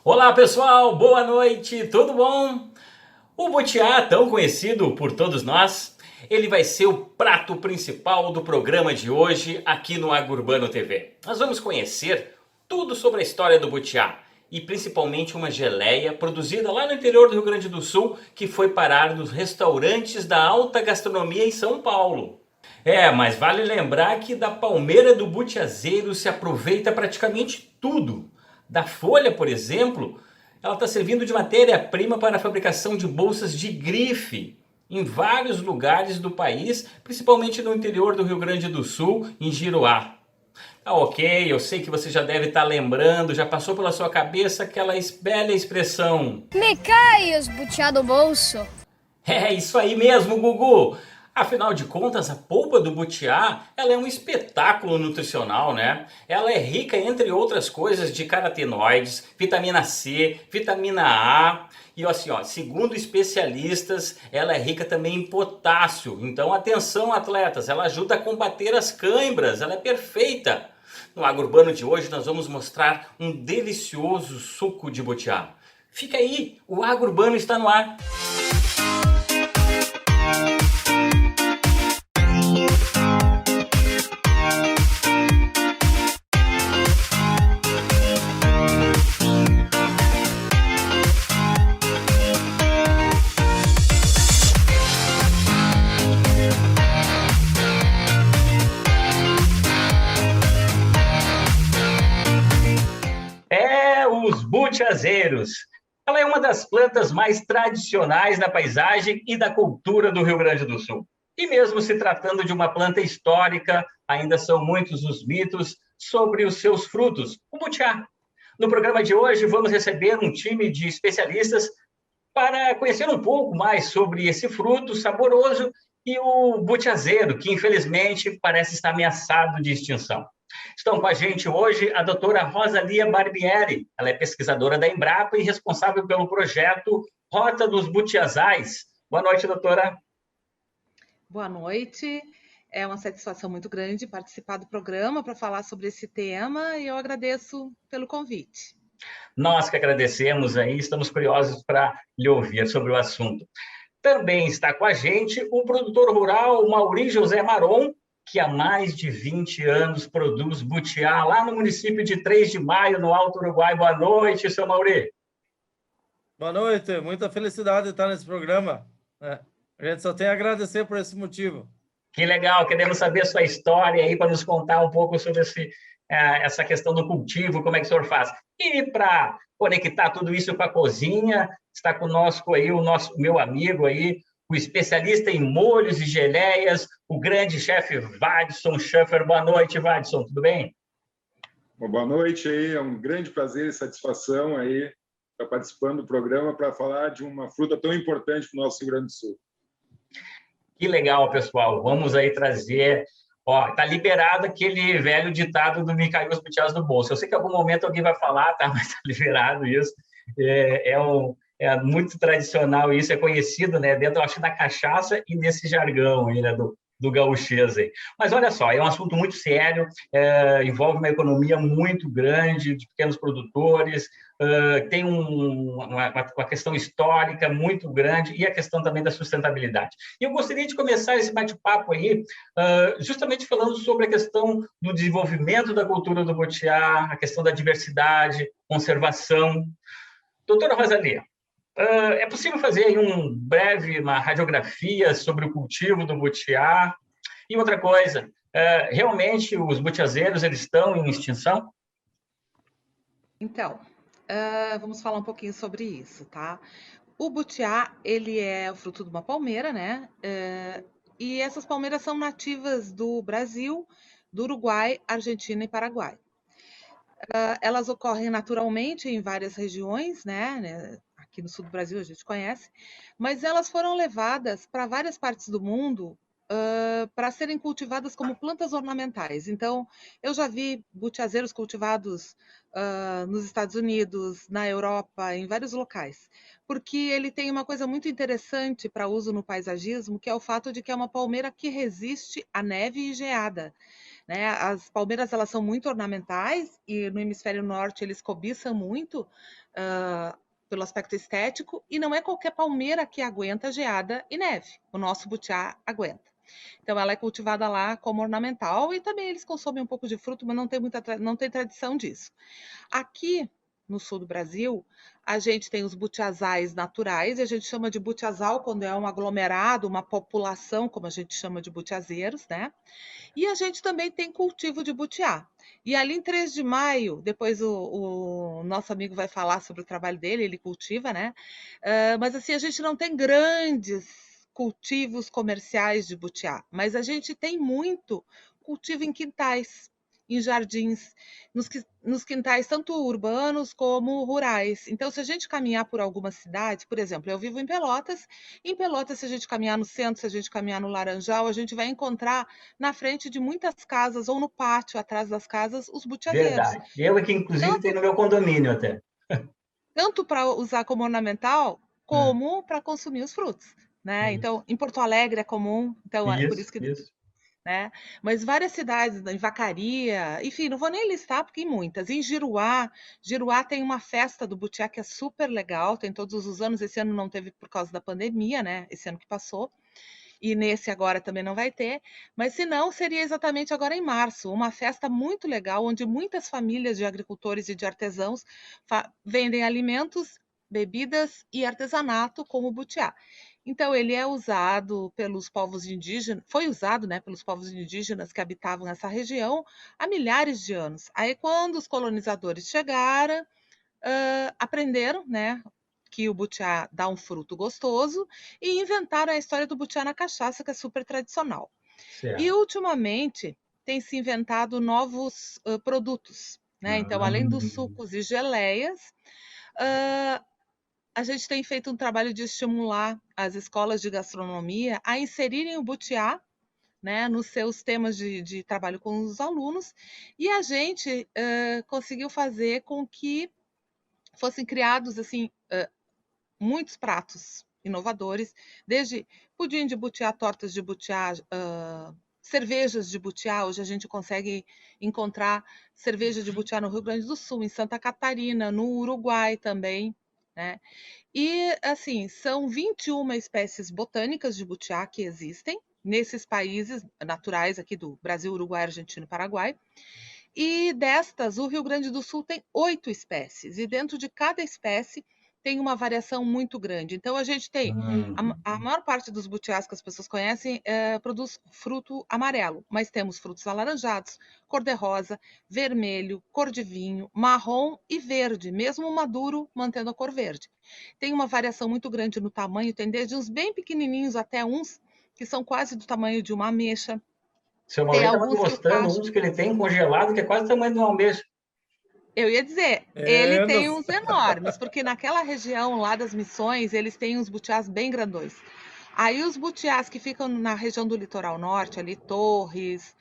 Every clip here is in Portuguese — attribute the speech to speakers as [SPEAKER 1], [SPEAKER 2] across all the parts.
[SPEAKER 1] Olá pessoal, boa noite, tudo bom? O butiá, tão conhecido por todos nós, ele vai ser o prato principal do programa de hoje aqui no Agurbano TV. Nós vamos conhecer tudo sobre a história do butiá e principalmente uma geleia produzida lá no interior do Rio Grande do Sul que foi parar nos restaurantes da alta gastronomia em São Paulo. Mas vale lembrar que da palmeira do butiazeiro se aproveita praticamente tudo. Da folha, por exemplo, ela está servindo de matéria-prima para a fabricação de bolsas de grife em vários lugares do país, principalmente no interior do Rio Grande do Sul, em Giruá. Ah, ok, eu sei que você já deve estar lembrando, já passou pela sua cabeça aquela bela expressão.
[SPEAKER 2] Me cai os butiá do bolso.
[SPEAKER 1] É isso aí mesmo, Gugu! Afinal de contas, a polpa do butiá, ela é um espetáculo nutricional, né? Ela é rica, entre outras coisas, de carotenoides, vitamina C, vitamina A e assim, segundo especialistas, ela é rica também em potássio. Então, atenção, atletas, ela ajuda a combater as cãibras, ela é perfeita. No Agurbano de hoje, nós vamos mostrar um delicioso suco de butiá. Fica aí, o Agurbano está no ar. Os butiazeiros. Ela é uma das plantas mais tradicionais da paisagem e da cultura do Rio Grande do Sul. E mesmo se tratando de uma planta histórica, ainda são muitos os mitos sobre os seus frutos, o butiá. No programa de hoje, vamos receber um time de especialistas para conhecer um pouco mais sobre esse fruto saboroso e o butiazeiro, que infelizmente parece estar ameaçado de extinção. Estão com a gente hoje a doutora Rosalia Barbieri. Ela é pesquisadora da Embrapa e responsável pelo projeto Rota dos Butiazais. Boa noite, doutora.
[SPEAKER 3] Boa noite. É uma satisfação muito grande participar do programa para falar sobre esse tema e eu agradeço pelo convite.
[SPEAKER 1] Nós que agradecemos aí, estamos curiosos para lhe ouvir sobre o assunto. Também está com a gente o produtor rural Mauri José Maron, que há mais de 20 anos produz butiá lá no município de 3 de Maio, no Alto Uruguai. Boa noite, seu Mauri.
[SPEAKER 4] Boa noite, muita felicidade de estar nesse programa. A gente só tem a agradecer por esse motivo.
[SPEAKER 1] Que legal, queremos saber a sua história aí para nos contar um pouco sobre essa questão do cultivo, como é que o senhor faz. E para conectar tudo isso com a cozinha, está conosco aí o meu amigo aí, o especialista em molhos e geleias, o grande chefe Vadson Schaffer. Boa noite, Vadson, tudo bem?
[SPEAKER 5] Boa noite, aí. É um grande prazer e satisfação aí estar participando do programa para falar de uma fruta tão importante para o nosso Rio Grande do Sul.
[SPEAKER 1] Que legal, pessoal. Vamos aí trazer... tá liberado aquele velho ditado do me caiu os butiás do bolso. Eu sei que em algum momento alguém vai falar, tá? Mas tá liberado isso. É muito tradicional isso, é conhecido, né? Dentro, eu acho, da cachaça e desse jargão aí, né? Do gauchês aí. Mas olha só, é um assunto muito sério, envolve uma economia muito grande de pequenos produtores, tem uma questão histórica muito grande e a questão também da sustentabilidade. E eu gostaria de começar esse bate-papo aí justamente falando sobre a questão do desenvolvimento da cultura do butiá, a questão da diversidade, conservação. Doutora Rosalia, é possível fazer aí uma radiografia sobre o cultivo do butiá? E outra coisa, realmente os butiazeiros eles estão em extinção?
[SPEAKER 3] Então, vamos falar um pouquinho sobre isso, tá? O butiá, ele é o fruto de uma palmeira, né? E essas palmeiras são nativas do Brasil, do Uruguai, Argentina e Paraguai. Elas ocorrem naturalmente em várias regiões, né? Aqui no sul do Brasil a gente conhece, mas elas foram levadas para várias partes do mundo para serem cultivadas como plantas ornamentais. Então, eu já vi butiazeiros cultivados nos Estados Unidos, na Europa, em vários locais, porque ele tem uma coisa muito interessante para uso no paisagismo, que é o fato de que é uma palmeira que resiste à neve e geada. né? As palmeiras, elas são muito ornamentais e no hemisfério norte eles cobiçam muito pelo aspecto estético, e não é qualquer palmeira que aguenta geada e neve. O nosso butiá aguenta. Então, ela é cultivada lá como ornamental e também eles consomem um pouco de fruto, mas não tem tradição disso. Aqui no sul do Brasil, a gente tem os butiazais naturais, e a gente chama de butiazal quando é um aglomerado, uma população, como a gente chama de butiazeiros, né? E a gente também tem cultivo de butiá. E ali em 3 de maio, depois o nosso amigo vai falar sobre o trabalho dele, ele cultiva, né? Mas assim, a gente não tem grandes cultivos comerciais de butiá, mas a gente tem muito cultivo em quintais, em jardins, nos quintais tanto urbanos como rurais. Então, se a gente caminhar por alguma cidade, por exemplo, eu vivo em Pelotas, se a gente caminhar no centro, se a gente caminhar no Laranjal, a gente vai encontrar na frente de muitas casas ou no pátio atrás das casas os butiazeiros.
[SPEAKER 1] Verdade. Eu aqui, inclusive, tenho
[SPEAKER 3] Tanto,
[SPEAKER 1] no meu condomínio até.
[SPEAKER 3] tanto para usar como ornamental, como para consumir os frutos, né? Então, em Porto Alegre é comum, então é por
[SPEAKER 1] Isso,
[SPEAKER 3] isso que,
[SPEAKER 1] isso.
[SPEAKER 3] né? Mas várias cidades, em Vacaria, enfim, não vou nem listar porque em muitas. Em Giruá tem uma festa do butiá que é super legal, tem todos os anos. Esse ano não teve por causa da pandemia, né? Esse ano que passou. E nesse agora também não vai ter, mas se não, seria exatamente agora em março, uma festa muito legal, onde muitas famílias de agricultores e de artesãos vendem alimentos, bebidas e artesanato como o butiá. Então, ele é usado pelos povos indígenas, foi usado, né, pelos povos indígenas que habitavam essa região há milhares de anos. Aí, quando os colonizadores chegaram, aprenderam, né, que o butiá dá um fruto gostoso e inventaram a história do butiá na cachaça, que é super tradicional. E
[SPEAKER 1] Certo.
[SPEAKER 3] ultimamente tem se inventado novos produtos, né? Então, além dos sucos e geleias, a gente tem feito um trabalho de estimular as escolas de gastronomia a inserirem o butiá, né, nos seus temas de trabalho com os alunos, e a gente conseguiu fazer com que fossem criados assim muitos pratos inovadores, desde pudim de butiá, tortas de butiá, cervejas de butiá. Hoje a gente consegue encontrar cerveja de butiá no Rio Grande do Sul, em Santa Catarina, no Uruguai também, né? E assim, são 21 espécies botânicas de butiá que existem nesses países naturais aqui do Brasil, Uruguai, Argentina e Paraguai. E destas, o Rio Grande do Sul tem 8 espécies, e dentro de cada espécie tem uma variação muito grande. Então, a gente tem a maior parte dos butiás que as pessoas conhecem produz fruto amarelo, mas temos frutos alaranjados, cor-de-rosa, vermelho, cor de vinho, marrom e verde, mesmo maduro mantendo a cor verde. Tem uma variação muito grande no tamanho, tem desde uns bem pequenininhos até uns que são quase do tamanho de uma ameixa.
[SPEAKER 1] Seu
[SPEAKER 3] Tem
[SPEAKER 1] Maurício estava me
[SPEAKER 3] alguns que o
[SPEAKER 1] mostrando
[SPEAKER 3] cacho
[SPEAKER 1] uns que ele tem congelado, que é quase o tamanho de uma ameixa.
[SPEAKER 3] Eu ia dizer, ele
[SPEAKER 4] É,
[SPEAKER 3] tem uns enormes, porque naquela região lá das Missões, eles têm uns butiás bem grandões. Aí os butiás que ficam na região do litoral norte, ali Torres,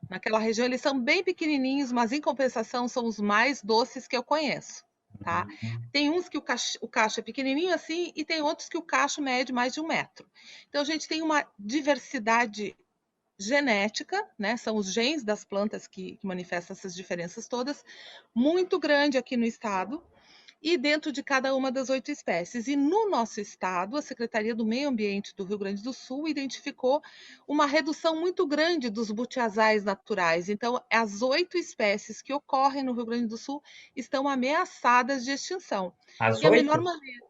[SPEAKER 3] naquela região, eles são bem pequenininhos, mas em compensação são os mais doces que eu conheço, tá? Tem uns que o cacho é pequenininho assim e tem outros que o cacho mede mais de 1 metro. Então a gente tem uma diversidade genética, né? São os genes das plantas que manifestam essas diferenças todas, muito grande aqui no estado e dentro de cada uma das 8 espécies. E no nosso estado, a Secretaria do Meio Ambiente do Rio Grande do Sul identificou uma redução muito grande dos butiazais naturais. Então, as 8 espécies que ocorrem no Rio Grande do Sul estão ameaçadas de extinção.
[SPEAKER 1] As
[SPEAKER 3] E a melhor
[SPEAKER 1] 8?
[SPEAKER 3] maneira,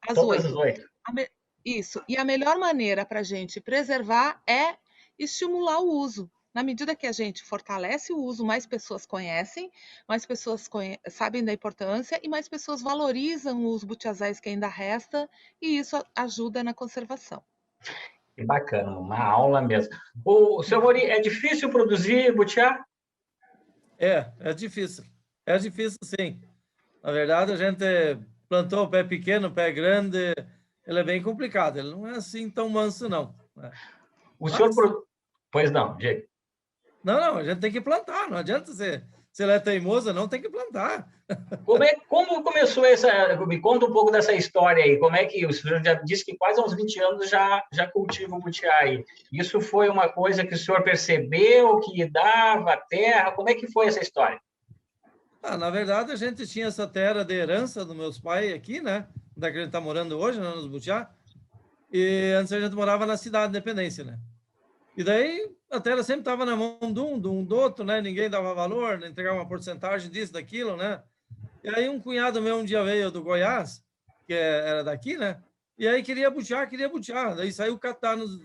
[SPEAKER 3] as
[SPEAKER 1] Todas as
[SPEAKER 3] 8.
[SPEAKER 1] 8.
[SPEAKER 3] Isso. E a melhor maneira para a gente preservar é estimular o uso. Na medida que a gente fortalece o uso, mais pessoas conhecem, mais pessoas sabem da importância e mais pessoas valorizam os butiazais que ainda resta, e isso ajuda na conservação.
[SPEAKER 1] Que bacana, uma aula mesmo. O seu Mori, é difícil produzir butiá?
[SPEAKER 4] É difícil. É difícil, sim. Na verdade, a gente plantou o pé pequeno, o pé grande, ele é bem complicado. Ele não é assim tão manso, não.
[SPEAKER 1] O senhor...
[SPEAKER 4] Mas,
[SPEAKER 1] Pois não, Diego.
[SPEAKER 4] não, a gente tem que plantar. Não adianta você Se ela é teimosa, não tem que plantar.
[SPEAKER 1] Como começou essa... Me conta um pouco dessa história aí. Como é que o senhor já disse que quase há uns 20 anos já cultiva o butiá aí? Isso foi uma coisa que o senhor percebeu, que dava terra? Como é que foi essa história?
[SPEAKER 4] Na verdade, a gente tinha essa terra de herança dos meus pais aqui, né? Onde é que a gente está morando hoje, né? Nos Butiá. E antes a gente morava na cidade de Independência, né? E daí a terra sempre estava na mão de um do outro, né? Ninguém dava valor, entregava uma porcentagem disso, daquilo, né? E aí um cunhado meu um dia veio do Goiás, que era daqui, né? E aí queria butiá. Daí saiu catar nos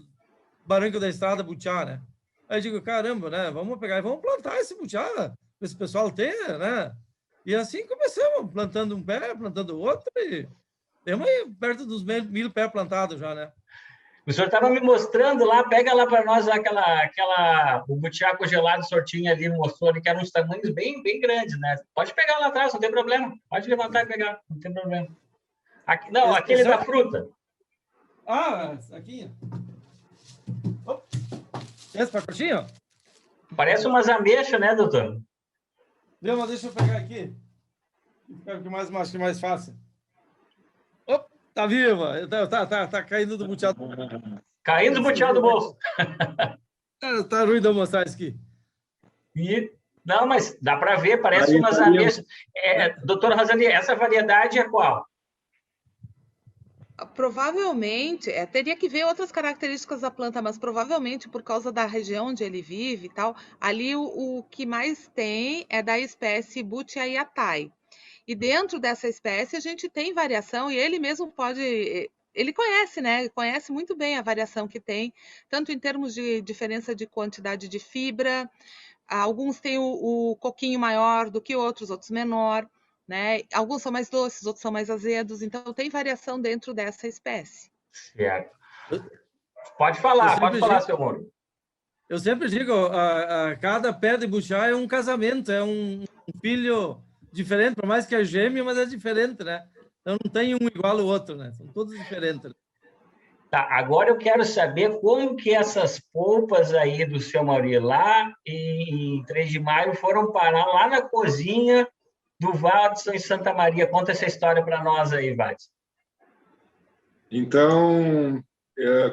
[SPEAKER 4] barrancos da estrada butiá, né? Aí eu digo, caramba, né? Vamos pegar e vamos plantar esse butiá, para esse pessoal ter, né? E assim começamos, plantando um pé, plantando outro, e temos aí perto dos 1.000 pés plantados já, né?
[SPEAKER 1] O senhor estava me mostrando lá, pega lá para nós o butiá congelado, o senhor tinha ali, mostrou ali que eram uns tamanhos bem, bem grandes, né? Pode pegar lá atrás, não tem problema. Pode levantar e pegar, não tem problema. Aqui, não, aquele da fruta.
[SPEAKER 4] Aqui. Opa. Esse pacotinho?
[SPEAKER 1] Parece umas ameixas, né, doutor?
[SPEAKER 4] Mas deixa eu pegar aqui. Fica mais fácil. Opa, tá viva. Tá caindo do butiá.
[SPEAKER 1] Caindo do butiá do bolso.
[SPEAKER 4] Tá ruim de eu mostrar isso aqui.
[SPEAKER 1] Não, mas dá para ver, parece umas ameixas. Doutor Rosani, essa variedade é qual?
[SPEAKER 3] Provavelmente, teria que ver outras características da planta, mas provavelmente por causa da região onde ele vive e tal, ali o que mais tem é da espécie Butiaiatai. E dentro dessa espécie a gente tem variação e ele mesmo ele conhece, né? Conhece muito bem a variação que tem, tanto em termos de diferença de quantidade de fibra, alguns têm o coquinho maior do que outros menor, né? Alguns são mais doces, outros são mais azedos, então tem variação dentro dessa espécie.
[SPEAKER 1] Certo. Pode falar, seu Moro.
[SPEAKER 4] Eu sempre digo, cada pé de butiá é um casamento, é um filho diferente, por mais que é gêmeo, mas é diferente, né? Então não tem um igual ao outro, né? São todos diferentes.
[SPEAKER 1] Tá, agora eu quero saber como que essas polpas aí do seu Mauri lá em 3 de maio foram parar lá na cozinha do Vadson em Santa Maria. Conta essa história para nós aí, Vadson.
[SPEAKER 5] Então,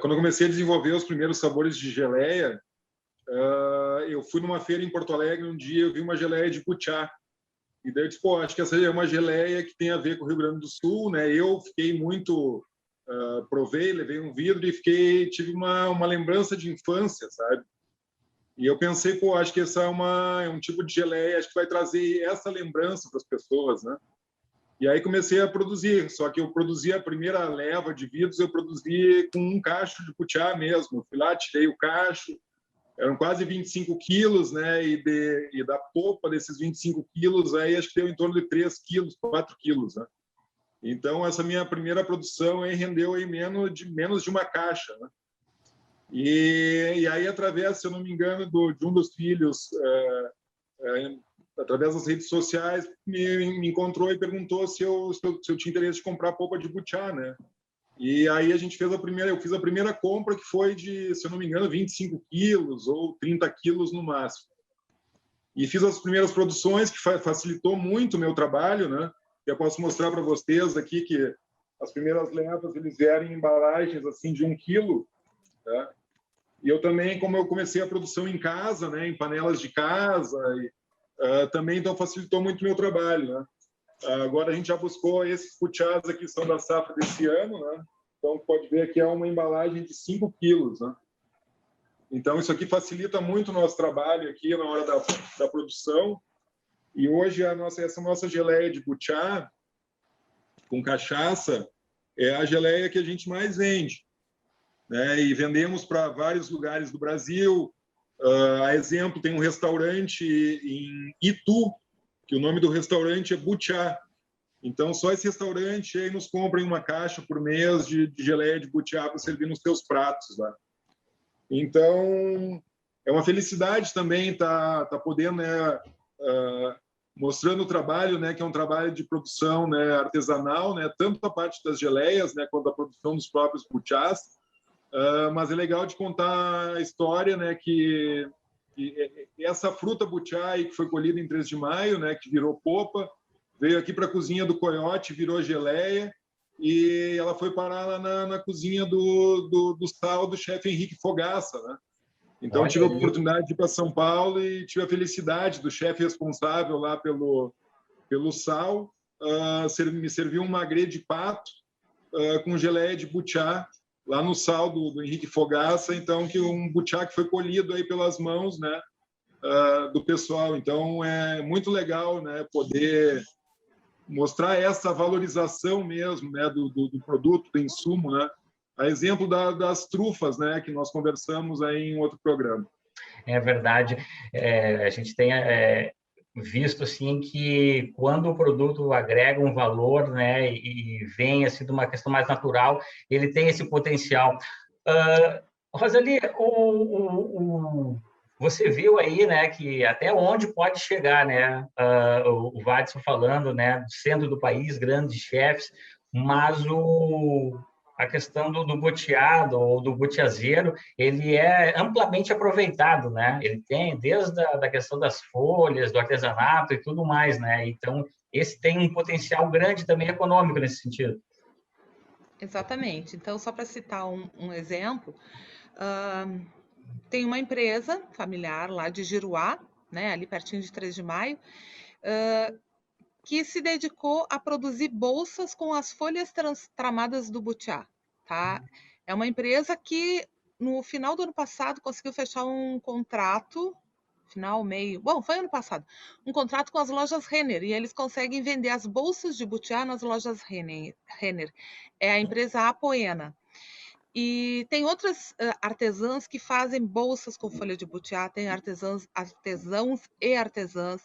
[SPEAKER 5] quando eu comecei a desenvolver os primeiros sabores de geleia, eu fui numa feira em Porto Alegre um dia, eu vi uma geleia de butiá. E daí eu disse, acho que essa é uma geleia que tem a ver com o Rio Grande do Sul, né? Eu fiquei muito... provei, levei um vidro e tive uma lembrança de infância, sabe? E eu pensei, acho que essa é um tipo de geleia, acho que vai trazer essa lembrança para as pessoas, né? E aí comecei a produzir, só que eu produzi a primeira leva de vidros, eu produzi com um cacho de butiá mesmo. Fui lá, tirei o cacho, eram quase 25 quilos, né? E da polpa desses 25 quilos, aí acho que deu em torno de 3 quilos, 4 quilos, né? Então, essa minha primeira produção aí rendeu aí menos de uma caixa, né? E aí, através, se eu não me engano, de um dos filhos, através das redes sociais, me encontrou e perguntou se eu tinha interesse de comprar polpa de butiá, né? E aí a gente eu fiz a primeira compra, que foi de, se eu não me engano, 25 quilos ou 30 quilos no máximo. E fiz as primeiras produções, que facilitou muito o meu trabalho, né? Eu posso mostrar para vocês aqui que as primeiras levas eles vieram em embalagens assim de 1 quilo, tá? E eu também, como eu comecei a produção em casa, né, em panelas de casa, também então facilitou muito o meu trabalho, né? Agora a gente já buscou esses butiás aqui, são da safra desse ano, né? Então pode ver que é uma embalagem de 5 quilos, né? Então isso aqui facilita muito o nosso trabalho aqui na hora da produção. E hoje essa nossa geleia de butiá com cachaça é a geleia que a gente mais vende, né? E vendemos para vários lugares do Brasil. A exemplo, tem um restaurante em Itu, que o nome do restaurante é Butiá. Então, só esse restaurante aí nos compra uma caixa por mês de geleia de butiá para servir nos seus pratos, né? Então, é uma felicidade também tá podendo, né, mostrando o trabalho, né, que é um trabalho de produção, né, artesanal, né, tanto a parte das geleias, né, quanto a produção dos próprios butiás. Mas é legal de contar a história, né, que essa fruta butiá aí, que foi colhida em 3 de maio, né, que virou polpa, veio aqui para a cozinha do Coiote, virou geleia, e ela foi parar lá na cozinha do sal do chefe Henrique Fogaça, né? Então, tive a oportunidade de ir para São Paulo e tive a felicidade do chefe responsável lá pelo sal me serviu um magret de pato com geleia de butiá lá no sal do Henrique Fogaça, então, que um butiá que foi colhido aí pelas mãos, né, do pessoal. Então, é muito legal, né, poder mostrar essa valorização mesmo, né, do produto, do insumo, né, a exemplo das trufas, né, que nós conversamos aí em outro programa.
[SPEAKER 1] É verdade. A gente tem visto assim que quando o produto agrega um valor, né, e vem assim de uma questão mais natural, ele tem esse potencial. Roseli, você viu aí, né, que até onde pode chegar, né, o Vadson falando, né, do centro do país, grandes chefes, mas a questão do boteado ou do boteazeiro, ele é amplamente aproveitado, né? Ele tem desde da questão das folhas, do artesanato e tudo mais, né? Então, esse tem um potencial grande também econômico nesse sentido.
[SPEAKER 3] Exatamente. Então, só para citar um exemplo, tem uma empresa familiar lá de Giruá, né, ali pertinho de 3 de maio, que se dedicou a produzir bolsas com as folhas tramadas do butiá, tá? É uma empresa que, no final do ano passado, conseguiu fechar um contrato, foi ano passado, um contrato com as lojas Renner, e eles conseguem vender as bolsas de butiá nas lojas Renner. É a empresa Apoena. E tem outras artesãs que fazem bolsas com folha de butiá, tem artesãos e artesãs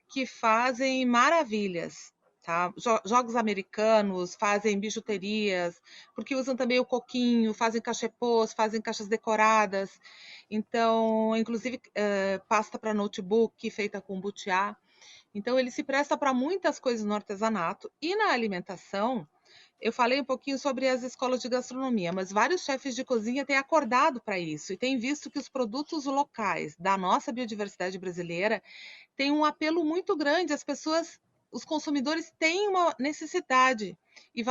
[SPEAKER 3] que fazem maravilhas, tá? Jogos americanos, fazem bijuterias, porque usam também o coquinho, fazem cachepôs, fazem caixas decoradas. Então, inclusive, pasta para notebook feita com butiá. Então, ele se presta para muitas coisas no artesanato. E na alimentação, eu falei um pouquinho sobre as escolas de gastronomia, mas vários chefes de cozinha têm acordado para isso e têm visto que os produtos locais da nossa biodiversidade brasileira têm um apelo muito grande. As pessoas, os consumidores têm uma necessidade e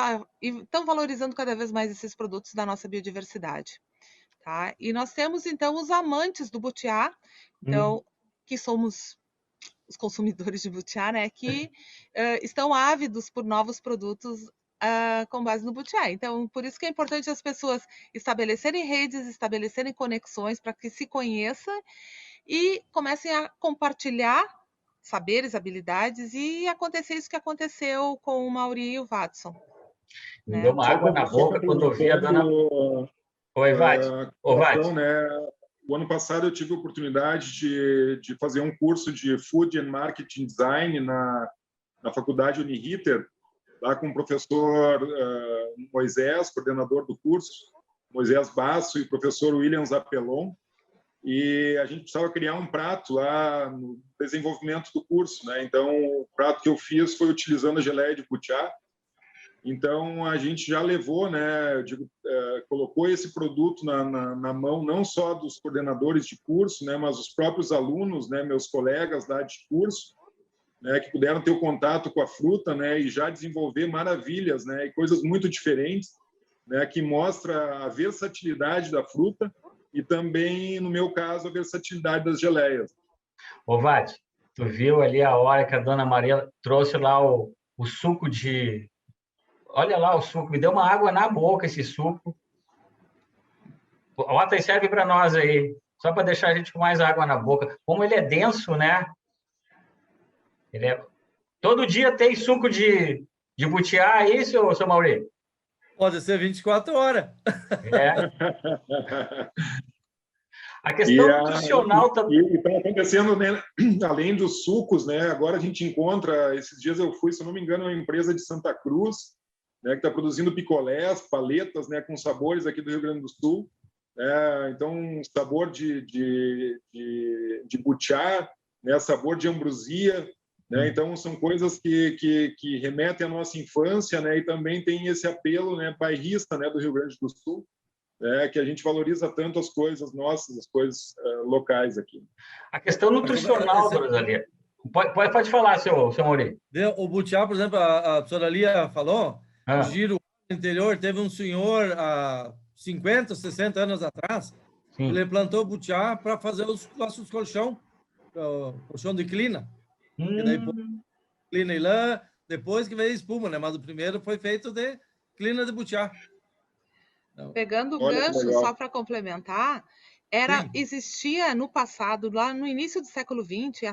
[SPEAKER 3] estão valorizando cada vez mais esses produtos da nossa biodiversidade. Tá? E nós temos, então, os amantes do butiá, então, que somos os consumidores de butiá, né, que estão ávidos por novos produtos com base no butiá. Então, por isso que é importante as pessoas estabelecerem redes, estabelecerem conexões para que se conheçam e comecem a compartilhar saberes, habilidades e acontecer isso que aconteceu com o Mauri e o Vadson.
[SPEAKER 1] Me deu uma água na boca quando eu vi a dona... Oi, Vadson.
[SPEAKER 5] Né? O ano passado eu tive a oportunidade de fazer um curso de Food and Marketing Design na faculdade Uniriter, lá com o professor Moisés, coordenador do curso, Moisés Basso e o professor William Zapelon, e a gente precisava criar um prato lá no desenvolvimento do curso, né? Então, o prato que eu fiz foi utilizando a geleia de butiá. Então, a gente já levou, né, colocou esse produto na mão não só dos coordenadores de curso, né, mas os próprios alunos, né, meus colegas lá de curso, né, que puderam ter o contato com a fruta, né, e já desenvolver maravilhas, né, e coisas muito diferentes, né, que mostra a versatilidade da fruta e também, no meu caso, a versatilidade das geleias.
[SPEAKER 1] Ô, Vade, tu viu ali a hora que a dona Maria trouxe lá o suco de... Olha lá o suco, me deu uma água na boca esse suco. Bota e serve para nós aí, só para deixar a gente com mais água na boca. Como ele é denso, né? Todo dia tem suco de butiá aí, seu Mauri?
[SPEAKER 4] Pode ser 24 horas.
[SPEAKER 1] A questão nutricional também.
[SPEAKER 5] E está acontecendo, né? Além dos sucos, né? Agora a gente encontra, esses dias eu fui, se não me engano, uma empresa de Santa Cruz, né, que está produzindo picolés, paletas, né, com sabores aqui do Rio Grande do Sul. Então, sabor de butiá, né, sabor de ambrosia. Né? Então, são coisas que remetem à nossa infância, né, e também tem esse apelo, né, bairrista, né, do Rio Grande do Sul. que a gente valoriza tanto as coisas nossas, as coisas locais aqui.
[SPEAKER 1] A questão nutricional, dona Lia. Pode falar, seu Mauri.
[SPEAKER 4] O butiá, por exemplo, a professora Lia falou, o giro interior, teve um senhor há 50, 60 anos atrás,
[SPEAKER 1] Sim.
[SPEAKER 4] ele plantou butiá para fazer os nossos colchão de clina. E daí, clina e lã, depois que veio espuma, né? Mas o primeiro foi feito de clina de butiá.
[SPEAKER 3] Pegando o gancho, só para complementar, existia no passado, lá no início do século XX,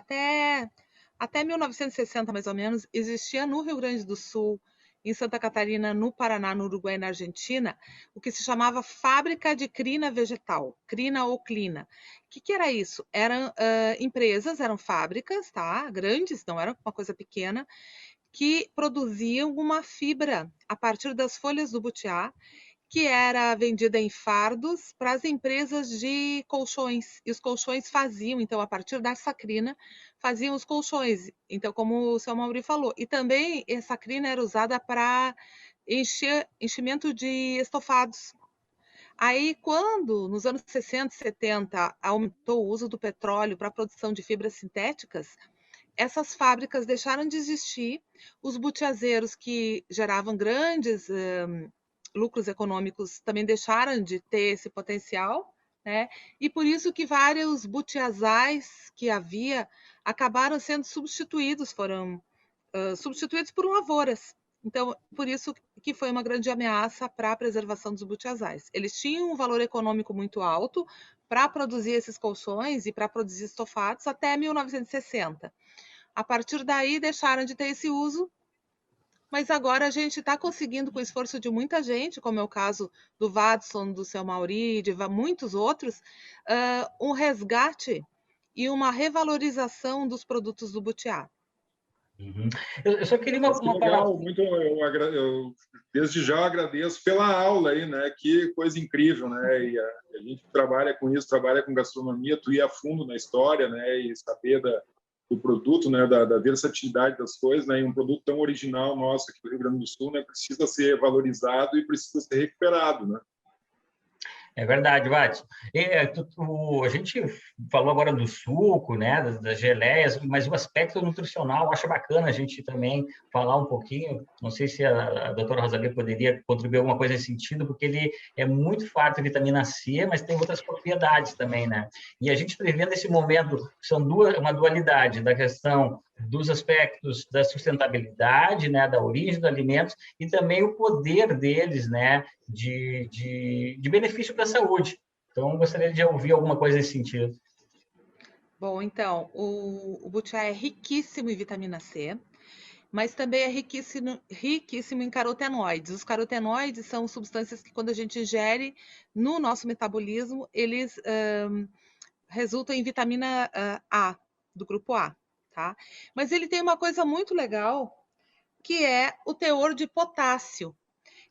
[SPEAKER 3] até 1960, mais ou menos, existia no Rio Grande do Sul, em Santa Catarina, no Paraná, no Uruguai e na Argentina, o que se chamava fábrica de crina vegetal, crina ou clina. O que era isso? Eram empresas, eram fábricas, tá? Grandes, não era uma coisa pequena, que produziam uma fibra a partir das folhas do butiá, que era vendida em fardos para as empresas de colchões. E os colchões faziam, então, a partir da sacrina, faziam os colchões. Então, como o seu Mauri falou. E também essa sacrina era usada para enchimento de estofados. Aí, quando, nos anos 60 e 70, aumentou o uso do petróleo para a produção de fibras sintéticas, essas fábricas deixaram de existir, os butiazeiros que geravam grandes lucros econômicos também deixaram de ter esse potencial, né? E por isso que vários butiazais que havia acabaram sendo substituídos, foram substituídos por lavouras. Então, por isso que foi uma grande ameaça para a preservação dos butiazais. Eles tinham um valor econômico muito alto para produzir esses colchões e para produzir estofados até 1960. A partir daí, deixaram de ter esse uso, mas agora a gente está conseguindo, com o esforço de muita gente, como é o caso do Watson, do seu Mauri, de muitos outros, um resgate e uma revalorização dos produtos do butiá.
[SPEAKER 1] Eu só queria uma
[SPEAKER 5] legal, muito, eu desde já agradeço pela aula aí, né? Que coisa incrível, né? E a gente trabalha com isso, trabalha com gastronomia, tu ir a fundo na história, né? E saber do produto, né, da versatilidade das coisas, né, e um produto tão original nosso aqui do Rio Grande do Sul, né, precisa ser valorizado e precisa ser recuperado, né?
[SPEAKER 1] É verdade, Watson. A gente falou agora do suco, né, das geleias, mas o aspecto nutricional, acho bacana a gente também falar um pouquinho. Não sei se a doutora Rosalie poderia contribuir alguma coisa nesse sentido, porque ele é muito farto de vitamina C, mas tem outras propriedades também, né? E a gente está vivendo esse momento, são uma dualidade da questão dos aspectos da sustentabilidade, né, da origem dos alimentos e também o poder deles, né, de benefício para a saúde. Então, gostaria de ouvir alguma coisa nesse sentido.
[SPEAKER 3] Bom, então, o butiá é riquíssimo em vitamina C, mas também é riquíssimo em carotenoides. Os carotenoides são substâncias que, quando a gente ingere no nosso metabolismo, eles resultam em vitamina A, do grupo A. Tá? Mas ele tem uma coisa muito legal, que é o teor de potássio.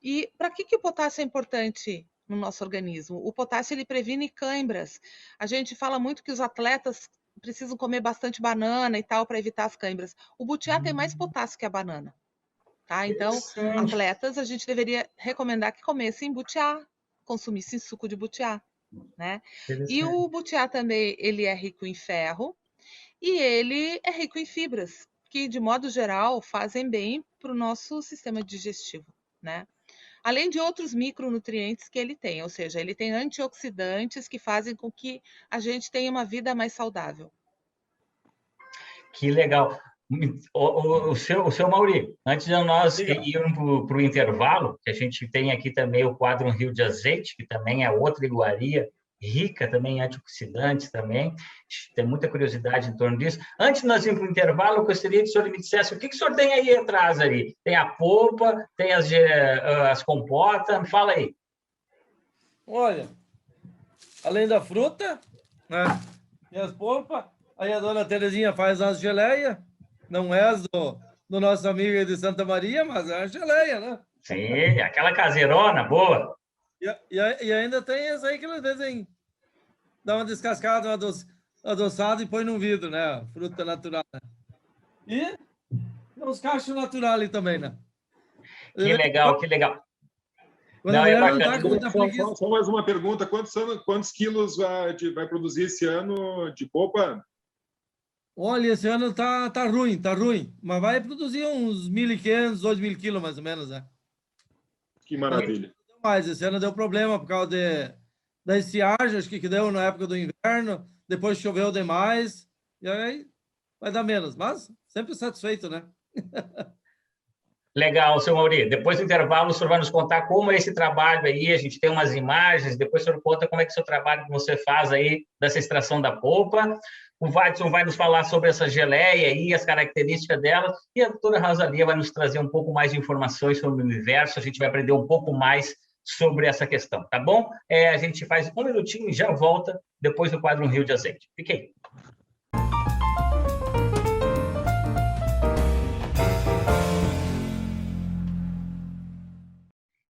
[SPEAKER 3] E para que o potássio é importante no nosso organismo? O potássio ele previne cãibras. A gente fala muito que os atletas precisam comer bastante banana e tal para evitar as cãibras. O butiá tem mais potássio que a banana. Tá? Então, atletas, a gente deveria recomendar que comessem butiá, consumissem suco de butiá. Né? E o butiá também ele é rico em ferro, e ele é rico em fibras, que, de modo geral, fazem bem para o nosso sistema digestivo, né? Além de outros micronutrientes que ele tem, ou seja, ele tem antioxidantes que fazem com que a gente tenha uma vida mais saudável.
[SPEAKER 1] Que legal. O seu Mauri, antes de nós irmos para o intervalo, que a gente tem aqui também o quadro Um Rio de Azeite, que também é outra iguaria, rica também em antioxidantes também, tem muita curiosidade em torno disso. Antes de nós irmos para o intervalo, eu gostaria que o senhor me dissesse o que o senhor tem aí atrás ali. Tem a polpa, tem as compotas, fala aí.
[SPEAKER 4] Olha, além da fruta, né, e as polpas, aí a dona Terezinha faz as geleias, não é as do nosso amigo de Santa Maria, mas é a geleia, né?
[SPEAKER 1] Sim, aquela caseirona boa.
[SPEAKER 4] E ainda tem essa aí que eles dizem, dá uma descascada, adoçada e põe num vidro, né? Fruta natural. Né? E os cachos naturais também, né?
[SPEAKER 1] Que legal, que legal.
[SPEAKER 4] Quando
[SPEAKER 1] Não,
[SPEAKER 4] a
[SPEAKER 1] é
[SPEAKER 4] mulher não
[SPEAKER 1] bacana.
[SPEAKER 4] está com muita preguiça.
[SPEAKER 5] Só mais uma pergunta: quantos quilos vai produzir esse ano de polpa?
[SPEAKER 4] Olha, esse ano tá ruim, tá ruim. Mas vai produzir uns 1.500, 2.000 quilos, mais ou menos, né?
[SPEAKER 5] Que maravilha.
[SPEAKER 4] Mas esse ano deu problema por causa da estiagem, acho que deu na época do inverno, depois choveu demais, e aí vai dar menos. Mas sempre satisfeito, né?
[SPEAKER 1] Legal, seu Mauri. Depois do intervalo, o senhor vai nos contar como é esse trabalho aí. A gente tem umas imagens, depois o senhor conta como é que é o seu trabalho que você faz aí dessa extração da polpa. O Watson vai nos falar sobre essa geleia aí, as características dela, e a doutora Rosalia vai nos trazer um pouco mais de informações sobre o universo. A gente vai aprender um pouco mais sobre essa questão, tá bom? A gente faz um minutinho e já volta depois do quadro Um Rio de Azeite. Fique aí.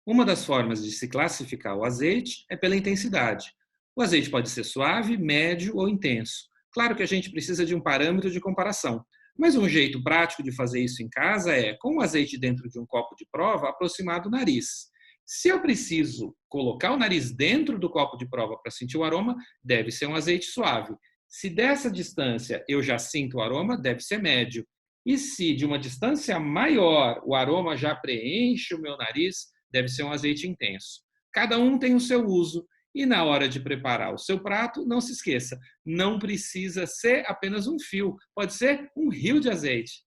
[SPEAKER 6] Uma das formas de se classificar o azeite é pela intensidade. O azeite pode ser suave, médio ou intenso. Claro que a gente precisa de um parâmetro de comparação, mas um jeito prático de fazer isso em casa é, com o azeite dentro de um copo de prova, aproximar do nariz. Se eu preciso colocar o nariz dentro do copo de prova para sentir o aroma, deve ser um azeite suave. Se dessa distância eu já sinto o aroma, deve ser médio. E se de uma distância maior o aroma já preenche o meu nariz, deve ser um azeite intenso. Cada um tem o seu uso e na hora de preparar o seu prato, não se esqueça, não precisa ser apenas um fio, pode ser um rio de azeite.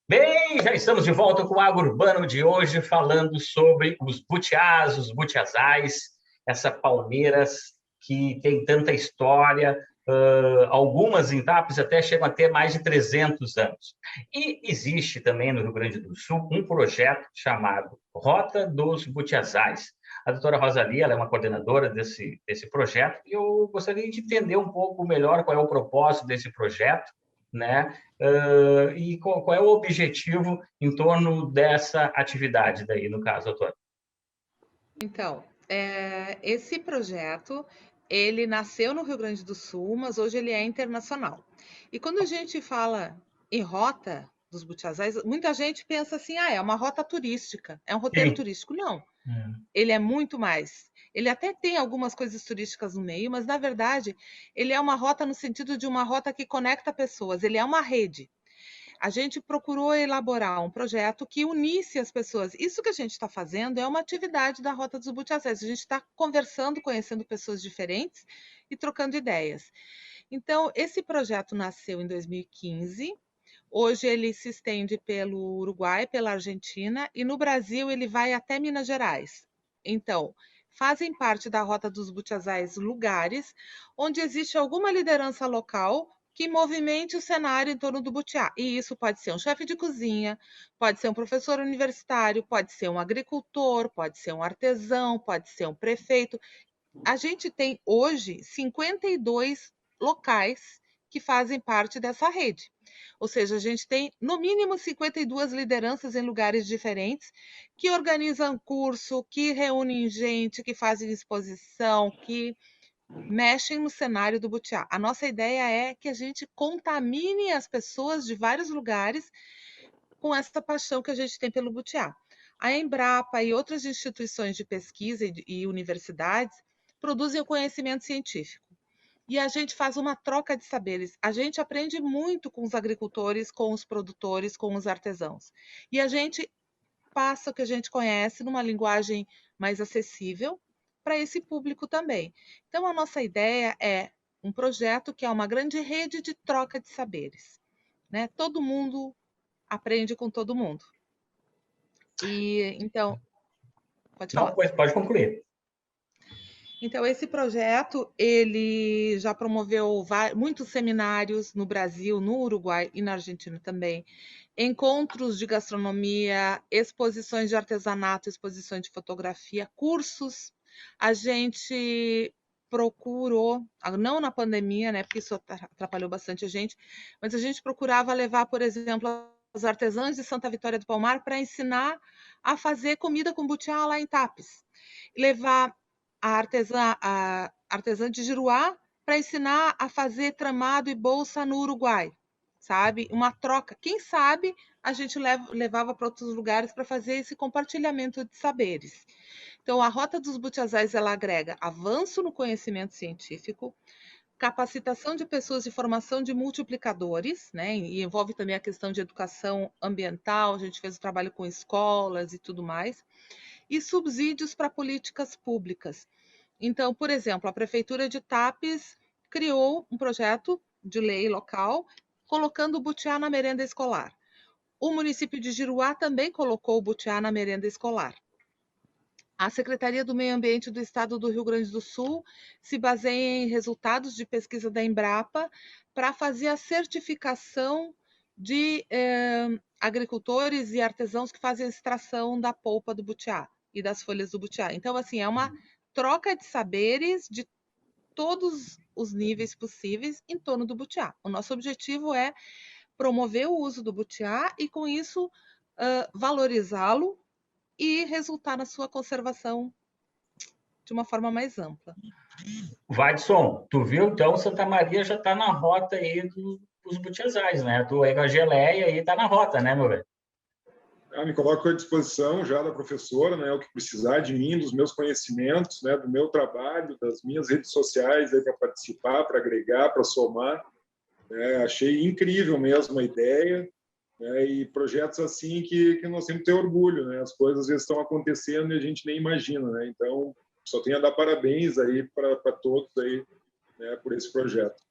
[SPEAKER 1] Bem, já estamos de volta com o Agro Urbano de hoje, falando sobre os butiás, os butiazais, essa palmeiras que tem tanta história, algumas etapes até chegam a ter mais de 300 anos. E existe também no Rio Grande do Sul um projeto chamado Rota dos Butiazais. A doutora Rosalia, ela é uma coordenadora desse projeto, e eu gostaria de entender um pouco melhor qual é o propósito desse projeto, né? E qual é o objetivo em torno dessa atividade daí, no caso, doutora?
[SPEAKER 3] Então, esse projeto, ele nasceu no Rio Grande do Sul, mas hoje ele é internacional. E quando a gente fala em rota dos butiazais, muita gente pensa assim, é uma rota turística, é um roteiro
[SPEAKER 1] Sim.
[SPEAKER 3] turístico. Não, ele é muito mais. Ele até tem algumas coisas turísticas no meio, mas, na verdade, ele é uma rota no sentido de uma rota que conecta pessoas, ele é uma rede. A gente procurou elaborar um projeto que unisse as pessoas. Isso que a gente está fazendo é uma atividade da Rota dos Butiazais. A gente está conversando, conhecendo pessoas diferentes e trocando ideias. Então, esse projeto nasceu em 2015. Hoje ele se estende pelo Uruguai, pela Argentina e no Brasil ele vai até Minas Gerais. Então, fazem parte da Rota dos Butiazais lugares onde existe alguma liderança local que movimente o cenário em torno do butiá. E isso pode ser um chefe de cozinha, pode ser um professor universitário, pode ser um agricultor, pode ser um artesão, pode ser um prefeito. A gente tem hoje 52 locais que fazem parte dessa rede. Ou seja, a gente tem no mínimo 52 lideranças em lugares diferentes que organizam curso, que reúnem gente, que fazem exposição, que mexem no cenário do butiá. A nossa ideia é que a gente contamine as pessoas de vários lugares com essa paixão que a gente tem pelo butiá. A Embrapa e outras instituições de pesquisa e universidades produzem o conhecimento científico. E a gente faz uma troca de saberes. A gente aprende muito com os agricultores, com os produtores, com os artesãos. E a gente passa o que a gente conhece numa linguagem mais acessível para esse público também. Então, a nossa ideia é um projeto que é uma grande rede de troca de saberes, né? Todo mundo aprende com todo mundo. E então, pode falar.
[SPEAKER 1] Não, pois pode concluir.
[SPEAKER 3] Então, esse projeto, ele já promoveu muitos seminários no Brasil, no Uruguai e na Argentina também, encontros de gastronomia, exposições de artesanato, exposições de fotografia, cursos. A gente procurou, não na pandemia, né, porque isso atrapalhou bastante a gente, mas a gente procurava levar, por exemplo, os artesãos de Santa Vitória do Palmar para ensinar a fazer comida com butiá lá em Tapes. Levar a artesã de Giruá para ensinar a fazer tramado e bolsa no Uruguai, sabe? Uma troca. Quem sabe a gente levava para outros lugares para fazer esse compartilhamento de saberes. Então, a Rota dos Butiazais, ela agrega avanço no conhecimento científico, capacitação de pessoas e formação de multiplicadores, né? E envolve também a questão de educação ambiental, a gente fez o trabalho com escolas e tudo mais, e subsídios para políticas públicas. Então, por exemplo, a Prefeitura de Tapes criou um projeto de lei local colocando o butiá na merenda escolar. O município de Giruá também colocou o butiá na merenda escolar. A Secretaria do Meio Ambiente do Estado do Rio Grande do Sul se baseia em resultados de pesquisa da Embrapa para fazer a certificação de agricultores e artesãos que fazem a extração da polpa do butiá e das folhas do butiá. Então, assim, é uma troca de saberes de todos os níveis possíveis em torno do butiá. O nosso objetivo é promover o uso do butiá e, com isso, valorizá-lo e resultar na sua conservação de uma forma mais ampla.
[SPEAKER 1] Vadson, tu viu? Então, Santa Maria já está na rota aí dos butiazais, né? Tu aí com a geleia aí tá na rota, né, meu velho?
[SPEAKER 5] Me coloco à disposição já da professora, né, o que precisar de mim, dos meus conhecimentos, né, do meu trabalho, das minhas redes sociais para participar, para agregar, para somar. Achei incrível mesmo a ideia, né, e projetos assim que nós temos que ter orgulho, né? As coisas às vezes estão acontecendo e a gente nem imagina, né? Então, só tenho a dar parabéns aí para todos aí, né, por esse projeto.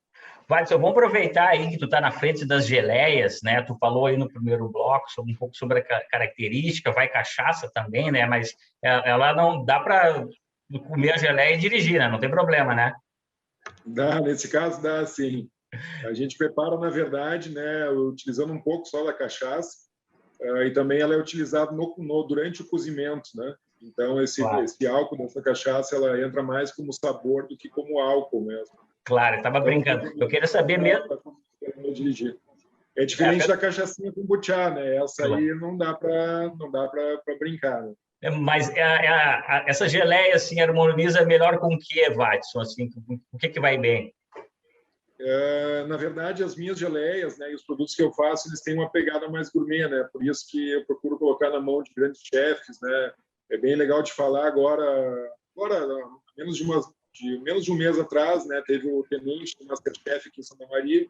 [SPEAKER 1] Vadson, vamos aproveitar aí que tu está na frente das geleias, né? Tu falou aí no primeiro bloco um pouco sobre a característica, vai cachaça também, né? Mas ela não dá para comer a geleia e dirigir, né? Não tem problema, né?
[SPEAKER 5] Dá, nesse caso dá sim. A gente prepara, na verdade, né, utilizando um pouco só da cachaça, e também ela é utilizada durante o cozimento, né? Então, esse álcool dessa cachaça, ela entra mais como sabor do que como álcool mesmo.
[SPEAKER 1] Claro, eu estava brincando. Eu queria saber mesmo.
[SPEAKER 5] Dirigir. É diferente da cachaçinha com butiá, né? Essa aí não dá para brincar, né?
[SPEAKER 1] Mas essa geleia assim harmoniza melhor com o que, Vadson? Assim, o que vai bem?
[SPEAKER 5] Na verdade, as minhas geleias, né, e os produtos que eu faço, eles têm uma pegada mais gourmet, né? Por isso que eu procuro colocar na mão de grandes chefes, né? É bem legal de falar agora menos de um mês atrás, né, teve o tenente do Masterchef aqui em Santa Maria,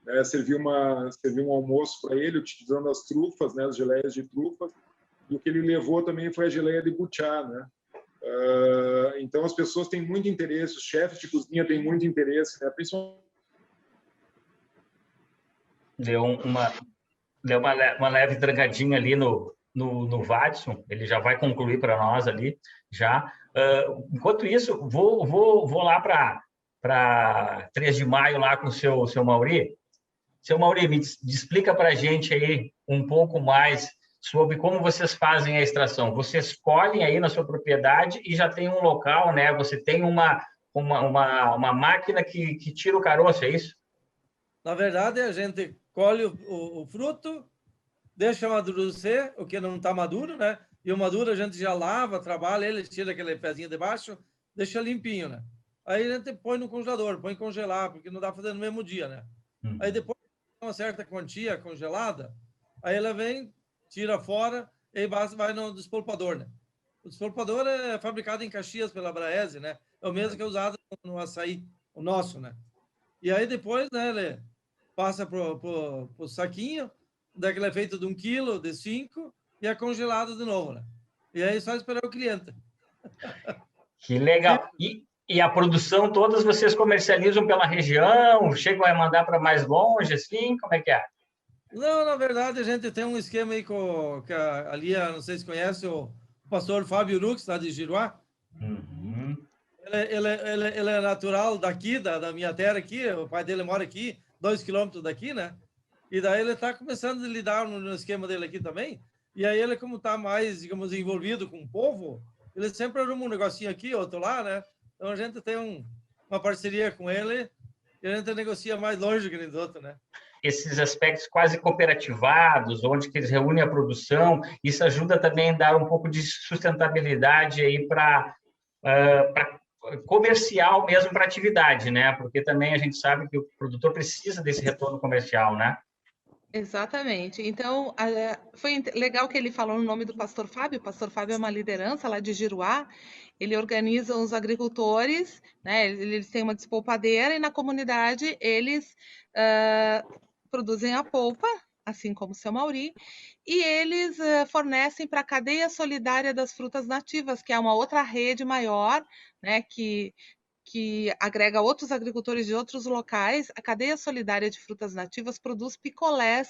[SPEAKER 5] né, serviu um almoço para ele utilizando as trufas, né, as geleias de trufa, e o que ele levou também foi a geleia de butiá, né? Então as pessoas têm muito interesse, os chefes de cozinha têm muito interesse, né, principalmente.
[SPEAKER 1] Deu uma leve trancadinha ali no Vadson, ele já vai concluir para nós ali já. Enquanto isso, vou lá para 3 de maio lá com o seu Mauri. Seu Mauri, me explica para a gente aí um pouco mais sobre como vocês fazem a extração. Vocês colhem aí na sua propriedade e já tem um local, né? Você tem uma máquina que tira o caroço, é isso?
[SPEAKER 4] Na verdade, a gente colhe o fruto, deixa amadurecer, o que não está maduro, né? E o maduro a gente já lava, trabalha ele, tira aquele pezinho de baixo, deixa limpinho, né? Aí a gente põe no congelador, põe congelar, porque não dá para fazer no mesmo dia, né? Aí depois, uma certa quantia congelada, aí ela vem, tira fora e vai no despolpador, né? O despolpador é fabricado em Caxias pela Braese, né? É o mesmo que é usado no açaí, o nosso, né? E aí depois, né, ele passa pro saquinho, daquele é feito de 1 quilo, de 5, e é congelado de novo, né? E aí só esperar o cliente.
[SPEAKER 1] Que legal. E a produção, todas vocês comercializam pela região? Chegam a mandar para mais longe, assim? Como é que é?
[SPEAKER 4] Não, na verdade, a gente tem um esquema aí que ali, não sei se conhece, o pastor Fábio Lux, lá de Giruá.
[SPEAKER 1] Uhum.
[SPEAKER 4] Ele é natural daqui, da minha terra aqui, o pai dele mora aqui, 2 quilômetros daqui, né? E daí ele está começando a lidar no esquema dele aqui também. E aí ele, como está mais, digamos, envolvido com o povo, ele sempre arruma um negocinho aqui, outro lá, né? Então a gente tem uma parceria com ele e a gente negocia mais longe que nem do outro, né?
[SPEAKER 1] Esses aspectos quase cooperativados, onde que eles reúnem a produção, isso ajuda também a dar um pouco de sustentabilidade aí para comercial mesmo para a atividade, né? Porque também a gente sabe que o produtor precisa desse retorno comercial, né?
[SPEAKER 3] Exatamente. Então, foi legal que ele falou no nome do Pastor Fábio. O Pastor Fábio é uma liderança lá de Giruá. Ele organiza os agricultores, né? Eles têm uma despolpadeira e na comunidade eles produzem a polpa, assim como o seu Mauri, e eles fornecem para a cadeia solidária das frutas nativas, que é uma outra rede maior, né? Que agrega outros agricultores de outros locais. A cadeia solidária de frutas nativas produz picolés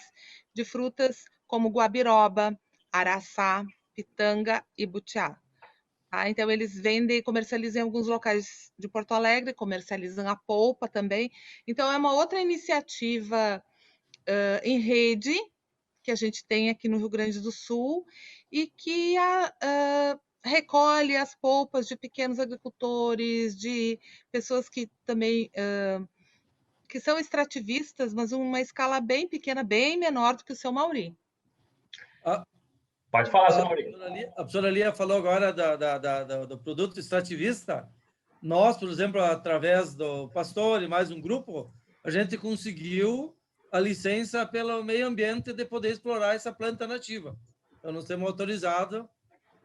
[SPEAKER 3] de frutas como guabiroba, araçá, pitanga e butiá. Tá? Então, eles vendem e comercializam em alguns locais de Porto Alegre, comercializam a polpa também. Então, é uma outra iniciativa em rede que a gente tem aqui no Rio Grande do Sul e que recolhe as polpas de pequenos agricultores, de pessoas que também que são extrativistas, mas uma escala bem pequena, bem menor do que o seu Mauri.
[SPEAKER 1] Pode falar, seu Mauri.
[SPEAKER 4] A professora Lia falou agora do produto extrativista. Nós, por exemplo, através do pastor e mais um grupo, a gente conseguiu a licença pelo meio ambiente de poder explorar essa planta nativa. Então, nós temos autorizado,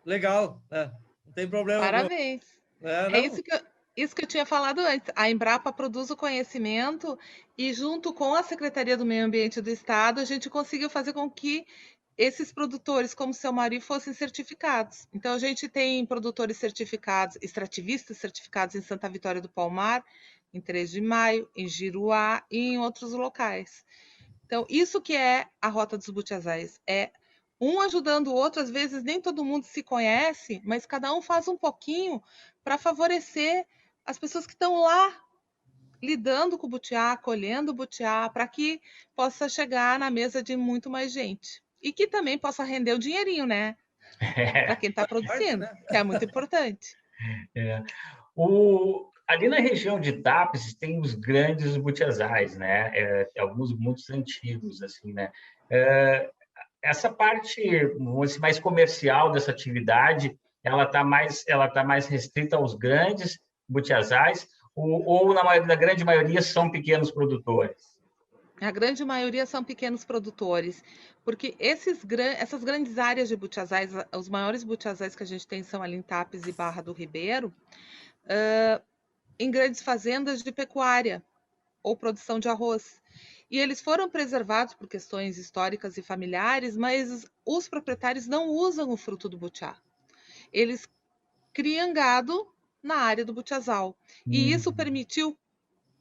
[SPEAKER 4] legal, né? Não tem problema.
[SPEAKER 3] Parabéns. É isso que eu tinha falado antes. A Embrapa produz o conhecimento e, junto com a Secretaria do Meio Ambiente do Estado, a gente conseguiu fazer com que esses produtores, como o seu Mauri, fossem certificados. Então, a gente tem produtores certificados, extrativistas certificados em Santa Vitória do Palmar, em 3 de Maio, em Giruá e em outros locais. Então, isso que é a Rota dos Butiazais. É um ajudando o outro, às vezes nem todo mundo se conhece, mas cada um faz um pouquinho para favorecer as pessoas que estão lá lidando com o butiá, colhendo o butiá, para que possa chegar na mesa de muito mais gente. E que também possa render o dinheirinho, né? Para quem está produzindo, que é muito importante.
[SPEAKER 1] Ali na região de Tapes tem os grandes butiazais, né? Alguns muito antigos, assim, né? Essa parte mais comercial dessa atividade, ela tá mais restrita aos grandes butiazais ou na grande maioria são pequenos produtores?
[SPEAKER 3] A grande maioria são pequenos produtores, porque essas grandes áreas de butiazais, os maiores butiazais que a gente tem são ali em Tapes e Barra do Ribeiro, em grandes fazendas de pecuária ou produção de arroz. E eles foram preservados por questões históricas e familiares, mas os proprietários não usam o fruto do butiá. Eles criam gado na área do butiazal. E isso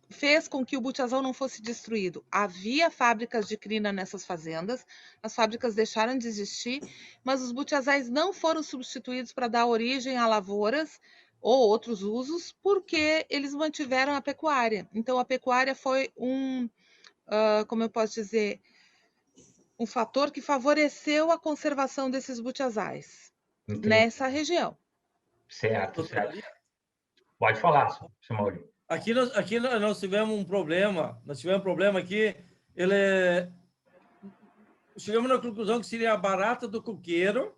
[SPEAKER 3] fez com que o butiazal não fosse destruído. Havia fábricas de crina nessas fazendas, as fábricas deixaram de existir, mas os butiazais não foram substituídos para dar origem a lavouras ou outros usos, porque eles mantiveram a pecuária. Então, a pecuária foi como eu posso dizer, um fator que favoreceu a conservação desses butiazais nessa região.
[SPEAKER 1] Certo. Pode falar, seu Maurício.
[SPEAKER 4] Aqui nós tivemos um problema. Nós tivemos um problema aqui. Chegamos na conclusão que seria a barata do coqueiro.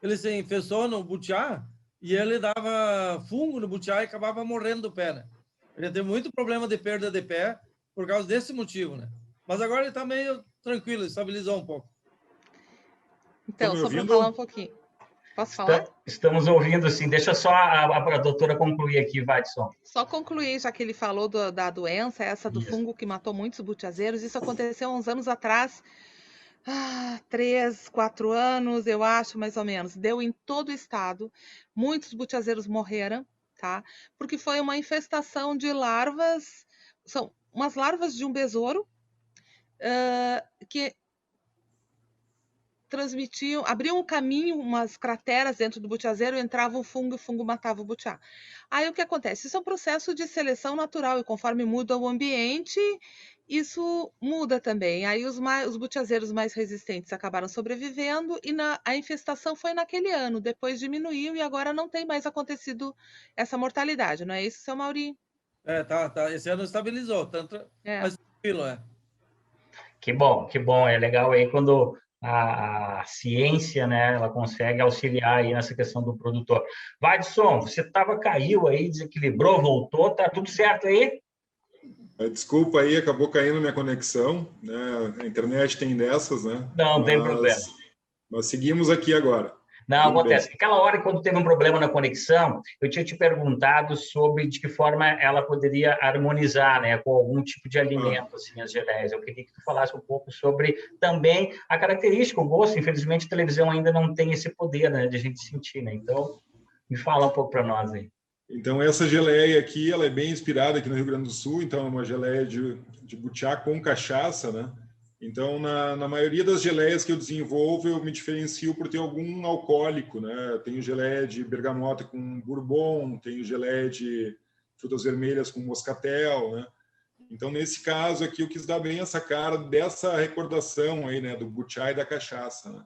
[SPEAKER 4] Ele se infestou no butiá e ele dava fungo no butiá e acabava morrendo do pé, né? Ele teve muito problema de perda de pé por causa desse motivo, né? Mas agora ele está meio tranquilo, estabilizou um pouco.
[SPEAKER 3] Então, só para falar um pouquinho. Posso falar?
[SPEAKER 1] Estamos ouvindo, sim. Deixa só a doutora concluir aqui, Vadson.
[SPEAKER 3] Só concluir, já que ele falou da doença, essa do fungo que matou muitos butiazeiros. Isso aconteceu há uns anos atrás, 3, 4 anos, eu acho, mais ou menos. Deu em todo o estado. Muitos butiazeiros morreram, tá? Porque foi uma infestação de larvas, são umas larvas de um besouro que abriam um caminho, umas crateras dentro do butiazeiro, entrava o fungo matava o butiá. Aí o que acontece? Isso é um processo de seleção natural, e conforme muda o ambiente, isso muda também. Aí os butiazeiros mais resistentes acabaram sobrevivendo, e a infestação foi naquele ano, depois diminuiu, e agora não tem mais acontecido essa mortalidade, não é isso, seu Mauri?
[SPEAKER 4] Tá. Esse ano estabilizou, tanto mais tranquilo,
[SPEAKER 1] Que bom. É legal aí quando a ciência, né, ela consegue auxiliar aí nessa questão do produtor. Vadson, você caiu aí, desequilibrou, voltou, tá tudo certo aí?
[SPEAKER 5] Desculpa aí, acabou caindo minha conexão, né? A internet tem dessas, né?
[SPEAKER 1] Não, não tem problema.
[SPEAKER 5] Mas seguimos aqui agora.
[SPEAKER 1] Não,
[SPEAKER 5] Tudo
[SPEAKER 1] acontece.
[SPEAKER 5] bem.
[SPEAKER 1] Aquela hora, quando teve um problema na conexão, eu tinha te perguntado sobre de que forma ela poderia harmonizar, né, com algum tipo de alimento, assim, as geleias. Eu queria que tu falasse um pouco sobre também a característica, o gosto. Infelizmente, a televisão ainda não tem esse poder, né, de a gente sentir, né? Então, me fala um pouco para nós aí.
[SPEAKER 5] Então, essa geleia aqui, ela é bem inspirada aqui no Rio Grande do Sul, então é uma geleia de butiá com cachaça, né? Então, na maioria das geleias que eu desenvolvo, eu me diferencio por ter algum alcoólico, né? Tenho geleia de bergamota com bourbon, tenho geleia de frutas vermelhas com moscatel, né? Então, nesse caso aqui, eu quis dar bem essa cara dessa recordação aí, né? Do butiá e da cachaça, né?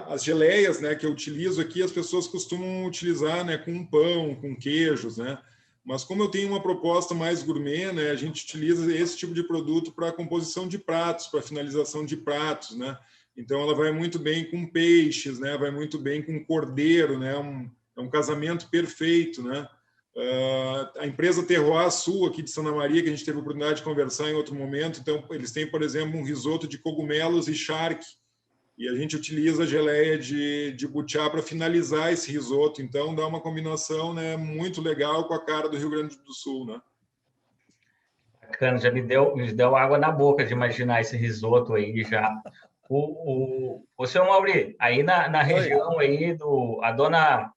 [SPEAKER 5] As geleias, né, que eu utilizo aqui, as pessoas costumam utilizar, né, com pão, com queijos, né? Mas como eu tenho uma proposta mais gourmet, né, a gente utiliza esse tipo de produto para composição de pratos, para finalização de pratos, né? Então ela vai muito bem com peixes, né? Vai muito bem com cordeiro, né? É um casamento perfeito, né? A empresa Terroir Sul aqui de Santa Maria, que a gente teve a oportunidade de conversar em outro momento, então eles têm, por exemplo, um risoto de cogumelos e charque, e a gente utiliza a geleia de butiá para finalizar esse risoto. Então, dá uma combinação, né, muito legal com a cara do Rio Grande do Sul, né?
[SPEAKER 1] Bacana, já me deu água na boca de imaginar esse risoto aí já. O seu Mauri, aí na região aí, a dona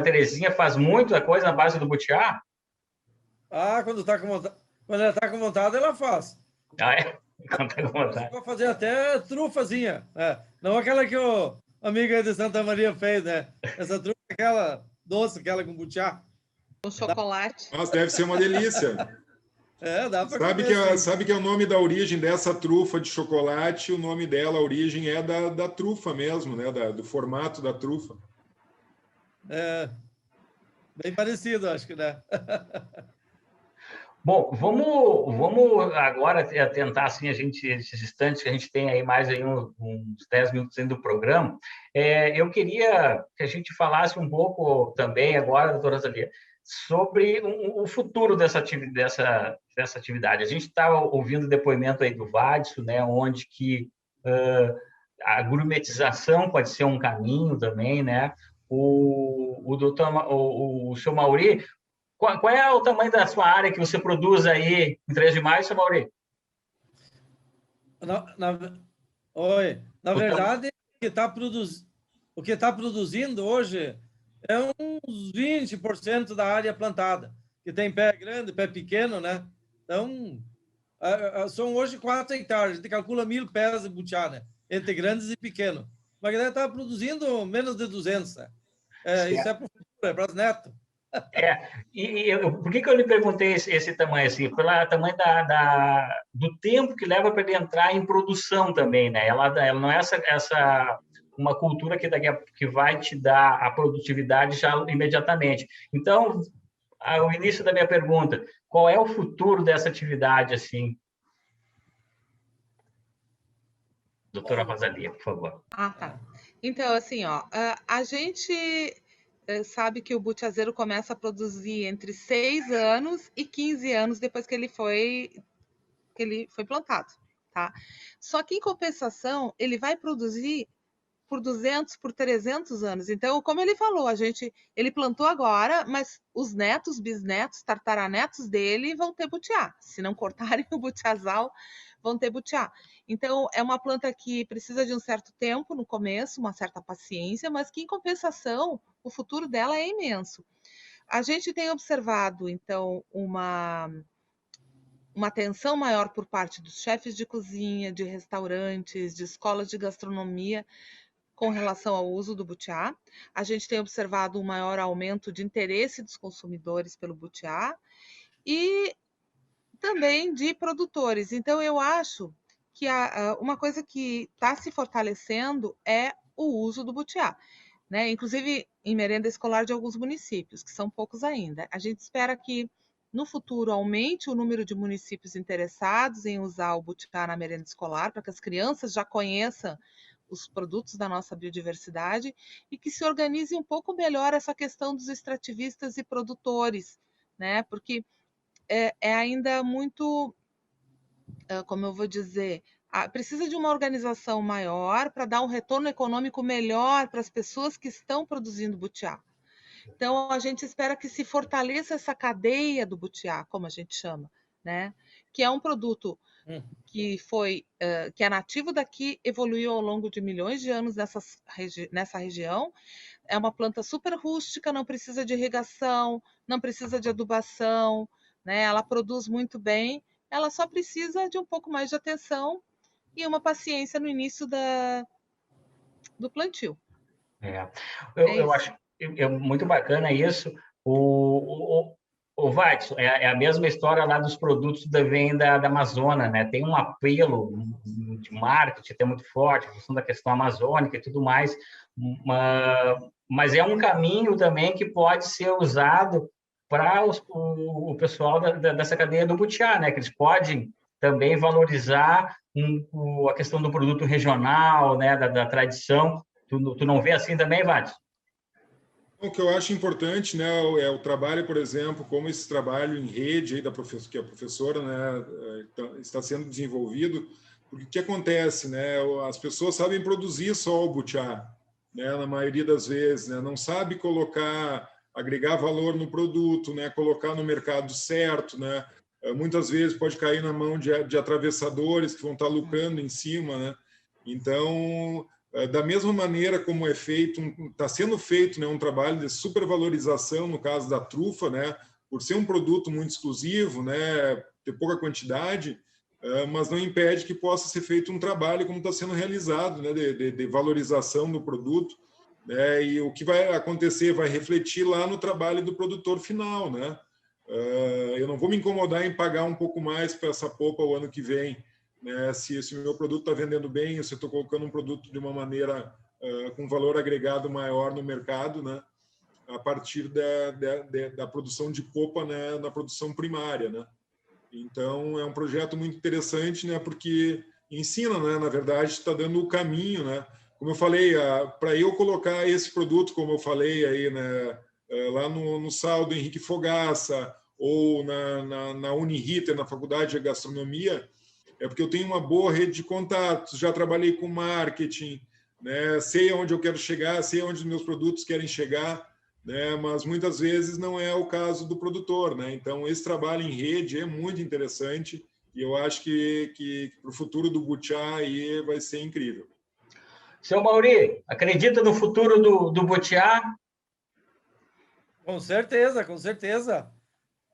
[SPEAKER 1] Terezinha faz muita coisa na base do butiá?
[SPEAKER 4] Quando ela está com vontade, ela faz.
[SPEAKER 1] Ah, é? Quando tá com vontade.
[SPEAKER 4] Vou fazer até trufazinha. Não aquela que o amiga de Santa Maria fez, né? Essa trufa, aquela doce, aquela com butiá.
[SPEAKER 3] Com chocolate.
[SPEAKER 5] Nossa, deve ser uma delícia.
[SPEAKER 4] Dá para comer.
[SPEAKER 5] Sabe que é o nome da origem dessa trufa de chocolate, o nome dela, a origem é da trufa mesmo, né? Do formato da trufa.
[SPEAKER 4] Bem parecido, acho que, né?
[SPEAKER 1] Bom, vamos agora tentar, assim, esses instantes que a gente tem aí, mais aí uns 10 minutos dentro do programa, eu queria que a gente falasse um pouco também agora, doutora Rosalia, sobre o futuro dessa atividade. A gente está ouvindo o depoimento aí do Vadson, né, onde que a gourmetização pode ser um caminho também, né? O seu Mauri, qual é o tamanho da sua área que você produz aí em 3 de Maio, seu Mauri?
[SPEAKER 4] Na verdade, o que está produzindo hoje é uns 20% da área plantada, que tem pé grande, pé pequeno, né? Então, são hoje 4 hectares, a gente calcula 1.000 pés de butiá, né? Entre grandes e pequenos. Mas a gente está produzindo menos de 200, né? Isso é para o futuro, é para os netos.
[SPEAKER 1] Por que eu lhe perguntei esse tamanho assim? Pelo tamanho do tempo que leva para ele entrar em produção também, né? Ela não é uma cultura que vai te dar a produtividade já imediatamente. Então, o início da minha pergunta, qual é o futuro dessa atividade assim? Doutora Rosalia, por favor.
[SPEAKER 3] Tá. Então, assim, a gente sabe que o butiazeiro começa a produzir entre 6 anos e 15 anos depois que ele foi plantado, tá? Só que, em compensação, ele vai produzir por 200, por 300 anos. Então, como ele falou, ele plantou agora, mas os netos, bisnetos, tartaranetos dele vão ter butiá. Se não cortarem o butiazal, vão ter butiá. Então, é uma planta que precisa de um certo tempo no começo, uma certa paciência, mas que, em compensação, o futuro dela é imenso. A gente tem observado, então, uma atenção maior por parte dos chefes de cozinha, de restaurantes, de escolas de gastronomia, com relação ao uso do butiá. A gente tem observado um maior aumento de interesse dos consumidores pelo butiá e também de produtores. Então, eu acho que uma coisa que está se fortalecendo é o uso do butiá, né? Inclusive em merenda escolar de alguns municípios, que são poucos ainda. A gente espera que no futuro aumente o número de municípios interessados em usar o butiá na merenda escolar, para que as crianças já conheçam os produtos da nossa biodiversidade e que se organize um pouco melhor essa questão dos extrativistas e produtores, né? Porque é ainda muito, como eu vou dizer, precisa de uma organização maior para dar um retorno econômico melhor para as pessoas que estão produzindo butiá. Então, a gente espera que se fortaleça essa cadeia do butiá, como a gente chama, né? Que é um produto que é nativo daqui, evoluiu ao longo de milhões de anos nessa região. É uma planta super rústica, não precisa de irrigação, não precisa de adubação, né? Ela produz muito bem, ela só precisa de um pouco mais de atenção e uma paciência no início do plantio.
[SPEAKER 1] Eu acho muito bacana isso. O Watson, é a mesma história lá dos produtos da venda da Amazônia, né? Tem um apelo de marketing até muito forte, a questão da questão amazônica e tudo mais, mas é um caminho também que pode ser usado para o pessoal dessa cadeia do butiá, né? Que eles podem também valorizar a questão do produto regional, né? Da tradição. Tu não vê assim também, Watson?
[SPEAKER 5] O que eu acho importante, né, é o trabalho, por exemplo, como esse trabalho em rede aí que a professora, né, está sendo desenvolvido, porque o que acontece, né, as pessoas sabem produzir só o butiá, né, na maioria das vezes, né, não sabe agregar valor no produto, né, colocar no mercado certo, né, muitas vezes pode cair na mão de atravessadores que vão estar lucrando em cima, né, então da mesma maneira como está sendo feito, né, um trabalho de supervalorização no caso da trufa, né, por ser um produto muito exclusivo, né, ter pouca quantidade, mas não impede que possa ser feito um trabalho como está sendo realizado, né, de valorização do produto, né, e o que vai acontecer vai refletir lá no trabalho do produtor final, né. Eu não vou me incomodar em pagar um pouco mais para essa polpa o ano que vem, né, se o meu produto está vendendo bem, se eu estou colocando um produto de uma maneira com valor agregado maior no mercado, né, a partir da produção de polpa, né, na produção primária, né. Então é um projeto muito interessante, né, porque ensina, né, na verdade está dando o caminho, né. Como eu falei, para eu colocar esse produto, como eu falei aí, né, lá no SAL do Henrique Fogaça ou na Uniriter, na Faculdade de Gastronomia, é porque eu tenho uma boa rede de contatos, já trabalhei com marketing, né? Sei aonde eu quero chegar, sei aonde os meus produtos querem chegar, né? Mas muitas vezes não é o caso do produtor, né? Então, esse trabalho em rede é muito interessante e eu acho que para o futuro do butiá aí vai ser incrível.
[SPEAKER 1] Seu Mauri, acredita no futuro do butiá?
[SPEAKER 4] Com certeza, com certeza.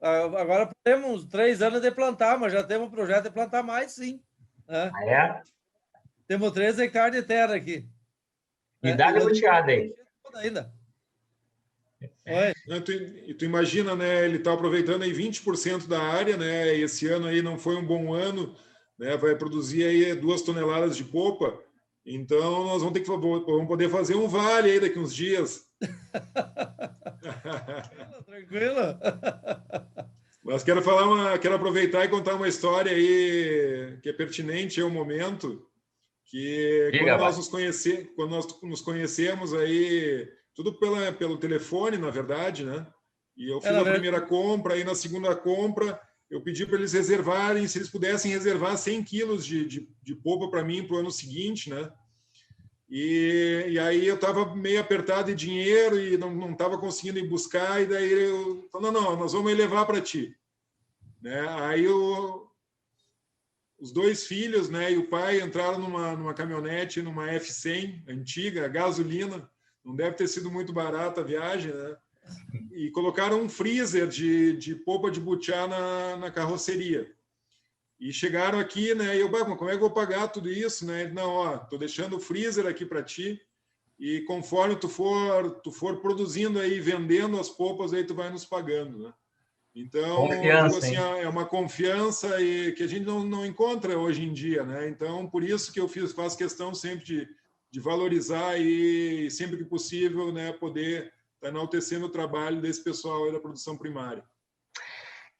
[SPEAKER 4] Agora temos 3 anos de plantar, mas já temos um projeto de plantar mais, sim. Né?
[SPEAKER 1] É?
[SPEAKER 4] Temos 3 hectares de terra aqui.
[SPEAKER 1] E dá-lhe butiá aí.
[SPEAKER 4] Ainda.
[SPEAKER 5] Tu imagina, né? Ele está aproveitando aí 20% da área, né? Esse ano aí não foi um bom ano, né? Vai produzir aí 2 toneladas de polpa. Então nós vamos poder fazer um vale aí daqui uns dias.
[SPEAKER 4] Tranquilo.
[SPEAKER 5] Mas quero aproveitar e contar uma história aí que é pertinente ao momento, que quando nós nos conhecemos aí, tudo pelo telefone, na verdade, né? E eu fiz a primeira compra, aí na segunda compra eu pedi para eles reservarem, se eles pudessem reservar 100 quilos de polpa para mim para o ano seguinte, né? E aí eu estava meio apertado de dinheiro e não estava conseguindo ir buscar, e daí eu falei, não, nós vamos levar para ti. Né? Aí os 2 filhos, né, e o pai entraram numa caminhonete, numa F100 antiga, gasolina, não deve ter sido muito barata a viagem, né? E colocaram um freezer de polpa de butiá na carroceria. E chegaram aqui, né? E eu, como é que eu vou pagar tudo isso, né? Não, ó, tô deixando o freezer aqui para ti. E conforme tu for produzindo aí, vendendo as polpas, aí tu vai nos pagando, né? Então,
[SPEAKER 1] confiança,
[SPEAKER 5] assim, é uma confiança que a gente não encontra hoje em dia, né? Então, por isso que eu faço questão sempre de valorizar e sempre que possível, né, poder estar enaltecendo o trabalho desse pessoal aí da produção primária.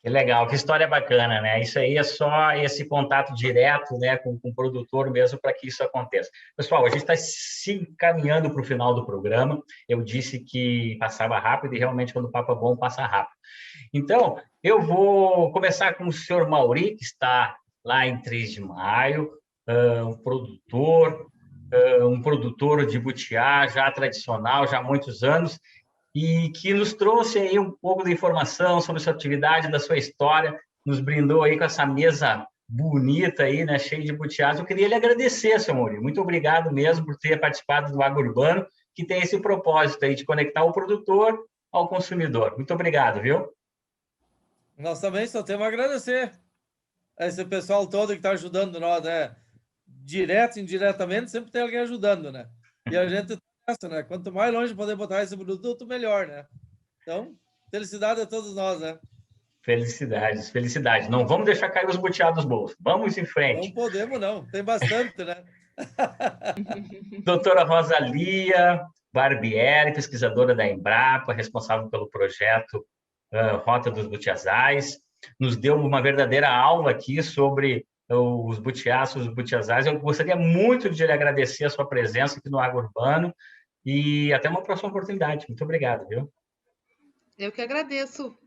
[SPEAKER 1] Que legal, que história bacana, né? Isso aí é só esse contato direto, né, com o produtor mesmo para que isso aconteça. Pessoal, a gente está se encaminhando para o final do programa. Eu disse que passava rápido e realmente quando o papo é bom, passa rápido. Então, eu vou começar com o senhor Mauri, que está lá em 3 de maio, um produtor de butiá já tradicional, já há muitos anos, e que nos trouxe aí um pouco de informação sobre sua atividade, da sua história, nos brindou aí com essa mesa bonita aí, né, cheia de butiás. Eu queria lhe agradecer, seu Mauri. Muito obrigado mesmo por ter participado do Agro Urbano, que tem esse propósito aí de conectar o produtor ao consumidor. Muito obrigado, viu?
[SPEAKER 4] Nós também só temos a agradecer a esse pessoal todo que está ajudando nós, né? Direto e indiretamente, sempre tem alguém ajudando, né? E a gente essa, né? Quanto mais longe poder botar esse produto, melhor, né? Então, felicidade a todos nós, né?
[SPEAKER 1] Felicidades, felicidades. Não vamos deixar cair os butiás dos bolsos. Vamos em frente.
[SPEAKER 4] Não podemos, não. Tem bastante, né?
[SPEAKER 1] Doutora Rosalia Barbieri, pesquisadora da Embrapa, responsável pelo projeto Rota dos Butiazais, nos deu uma verdadeira aula aqui sobre os butiás, os butiazais. Eu gostaria muito de lhe agradecer a sua presença aqui no Agro Urbano e até uma próxima oportunidade. Muito obrigado, viu?
[SPEAKER 3] Eu que agradeço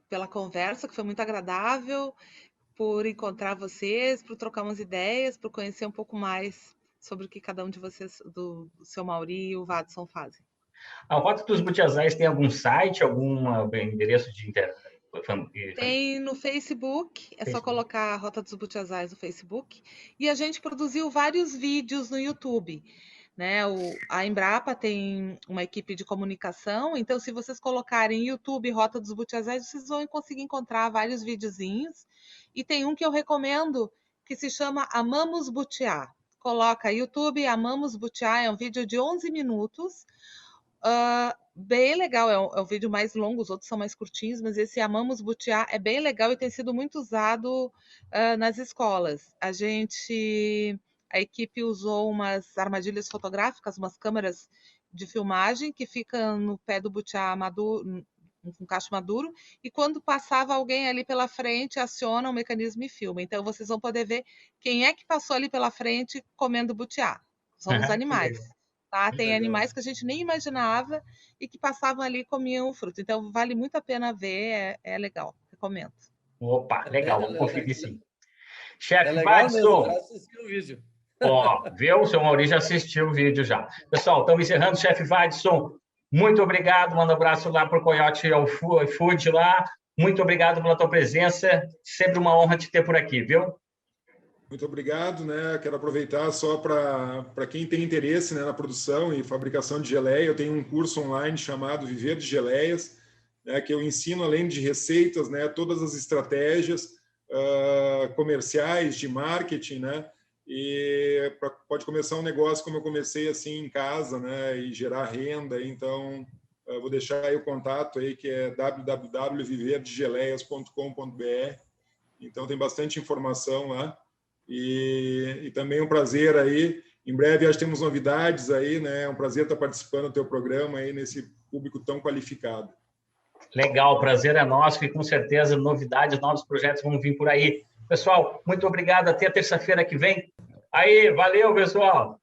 [SPEAKER 3] pela conversa, que foi muito agradável, por encontrar vocês, por trocar umas ideias, por conhecer um pouco mais sobre o que cada um de vocês, do seu Mauri e o Watson, fazem.
[SPEAKER 1] A Rota dos Butiazais tem algum site, algum endereço de internet?
[SPEAKER 3] Tem no Facebook, é só colocar a Rota dos Butiazais no Facebook. E a gente produziu vários vídeos no YouTube, né? A Embrapa tem uma equipe de comunicação, então se vocês colocarem YouTube Rota dos Butiazais, vocês vão conseguir encontrar vários videozinhos. E tem um que eu recomendo, que se chama Amamos Butiá. Coloca YouTube Amamos Butiá, é um vídeo de 11 minutos, bem legal, é um vídeo mais longo, os outros são mais curtinhos, mas esse Amamos Butiá é bem legal e tem sido muito usado nas escolas. A equipe usou umas armadilhas fotográficas, umas câmeras de filmagem que ficam no pé do butiá maduro, um cacho maduro, e quando passava alguém ali pela frente, aciona o mecanismo e filma. Então vocês vão poder ver quem é que passou ali pela frente comendo butiá. São os animais. Tá? Tem animais que a gente nem imaginava e que passavam ali e comiam o fruto. Então, vale muito a pena ver, é legal, recomendo.
[SPEAKER 1] Opa, legal, vamos conferir sim. Chefe
[SPEAKER 4] Watson. Já assisti o vídeo.
[SPEAKER 1] Ó, viu? O seu Mauri já assistiu o vídeo já. Pessoal, estamos encerrando. Chefe Watson, muito obrigado. Manda um abraço lá para o Coyote Food lá. Muito obrigado pela tua presença. Sempre uma honra te ter por aqui, viu?
[SPEAKER 5] Muito obrigado, né? Quero aproveitar só para quem tem interesse, né, na produção e fabricação de geleia. Eu tenho um curso online chamado Viver de Geleias, né, que eu ensino, além de receitas, né, todas as estratégias comerciais, de marketing, né? E pode começar um negócio como eu comecei assim em casa, né, e gerar renda. Então, vou deixar aí o contato aí, que é www.viverdegeleias.com.br. Então, tem bastante informação lá. E também é um prazer aí, em breve acho que temos novidades aí, né? É um prazer estar participando do teu programa aí nesse público tão qualificado.
[SPEAKER 1] Legal, o prazer é nosso e com certeza novidades, novos projetos vão vir por aí. Pessoal, muito obrigado, até terça-feira que vem. Aí, valeu, pessoal!